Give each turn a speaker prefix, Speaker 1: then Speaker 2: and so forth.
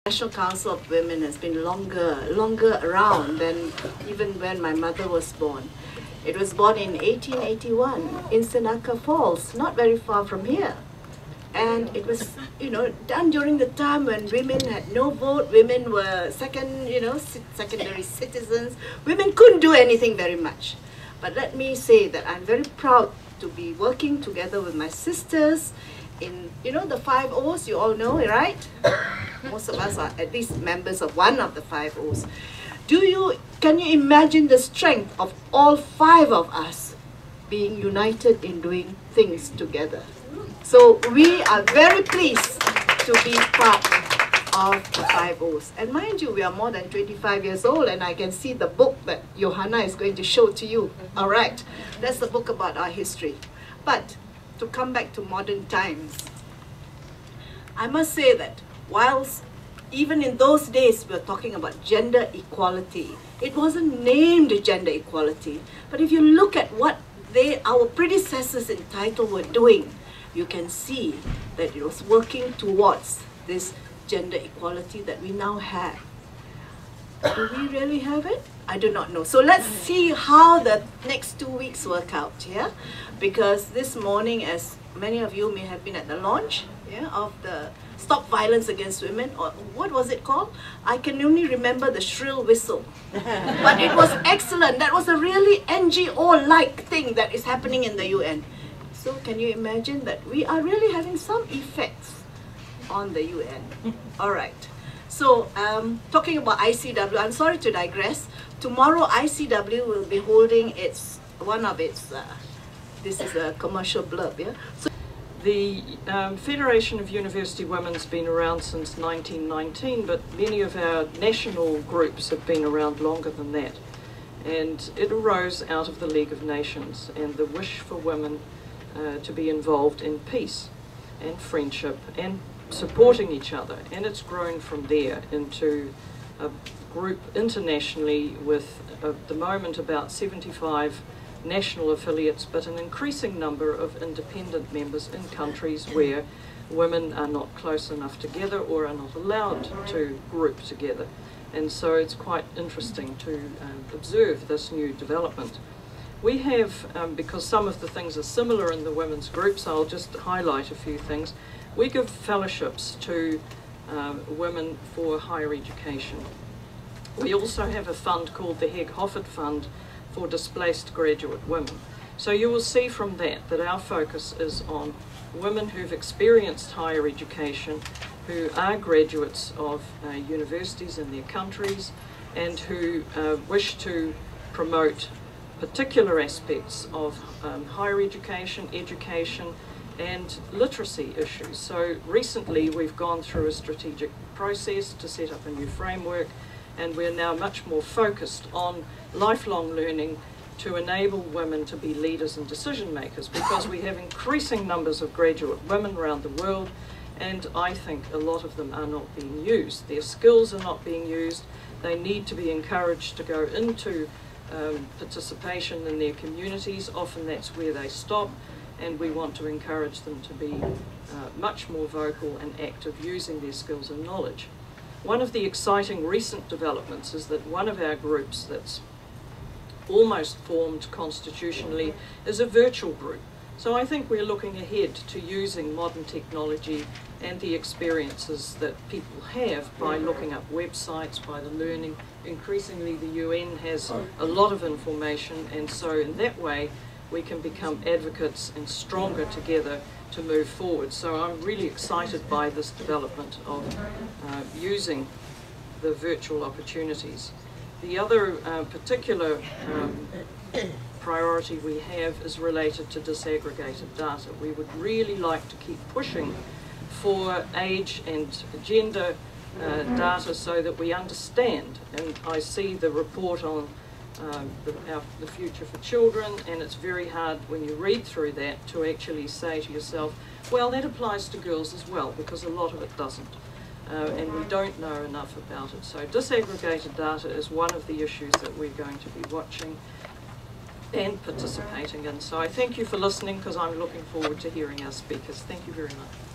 Speaker 1: National Council of Women has been longer around than even when my mother was born. It was born in 1881 in Seneca Falls, not very far from here. And it was, done during the time when women had no vote, women were secondary citizens. Women couldn't do anything very much. But let me say that I'm very proud to be working together with my sisters in, the 5 O's, you all know, right? Most of us are at least members of one of the 5 O's. Can you imagine the strength of all 5 of us being united in doing things together? So we are very pleased to be part of the 5 O's. And mind you, we are more than 25 years old, and I can see the book that Johanna is going to show to you. All right, that's the book about our history. But to come back to modern times, I must say that whilst even in those days we were talking about gender equality, it wasn't named gender equality. But if you look at what our predecessors in title were doing, you can see that it was working towards this gender equality that we now have. Do we really have it? I do not know. So let's see how the next 2 weeks work out, yeah? Because this morning, as many of you may have been at the launch, of the Stop Violence Against Women, or what was it called? I can only remember the shrill whistle. But it was excellent. That was a really NGO-like thing that is happening in the UN. So can you imagine that we are really having some effects on the UN? All right. So talking about ICW, I'm sorry to digress. Tomorrow ICW will be holding one of its, this is a commercial blurb, yeah? So
Speaker 2: the Federation of University Women's been around since 1919, but many of our national groups have been around longer than that. And it arose out of the League of Nations and the wish for women to be involved in peace and friendship and supporting each other, and it's grown from there into a group internationally with at the moment about 75 national affiliates, but an increasing number of independent members in countries where women are not close enough together or are not allowed to group together. And so it's quite interesting to observe this new development. We have, because some of the things are similar in the women's groups, I'll just highlight a few things. We give fellowships to women for higher education. We also have a fund called the Heg Hofford Fund for displaced graduate women. So you will see from that our focus is on women who've experienced higher education, who are graduates of universities in their countries, and who wish to promote particular aspects of higher education, and literacy issues. So recently we've gone through a strategic process to set up a new framework, and we're now much more focused on lifelong learning to enable women to be leaders and decision makers, because we have increasing numbers of graduate women around the world, and I think a lot of them are not being used. Their skills are not being used. They need to be encouraged to go into participation in their communities. Often that's where they stop, and we want to encourage them to be much more vocal and active using their skills and knowledge. One of the exciting recent developments is that one of our groups that's almost formed constitutionally is a virtual group. So I think we're looking ahead to using modern technology and the experiences that people have by looking up websites, by the learning. Increasingly the UN has a lot of information, and so in that way we can become advocates and stronger together to move forward. So I'm really excited by this development of using the virtual opportunities. The other particular priority we have is related to disaggregated data. We would really like to keep pushing for age and gender data so that we understand, and I see the report on the future for children, and it's very hard when you read through that to actually say to yourself, well, that applies to girls as well, because a lot of it doesn't. And we don't know enough about it. So disaggregated data is one of the issues that we're going to be watching and participating in. So I thank you for listening, because I'm looking forward to hearing our speakers. Thank you very much.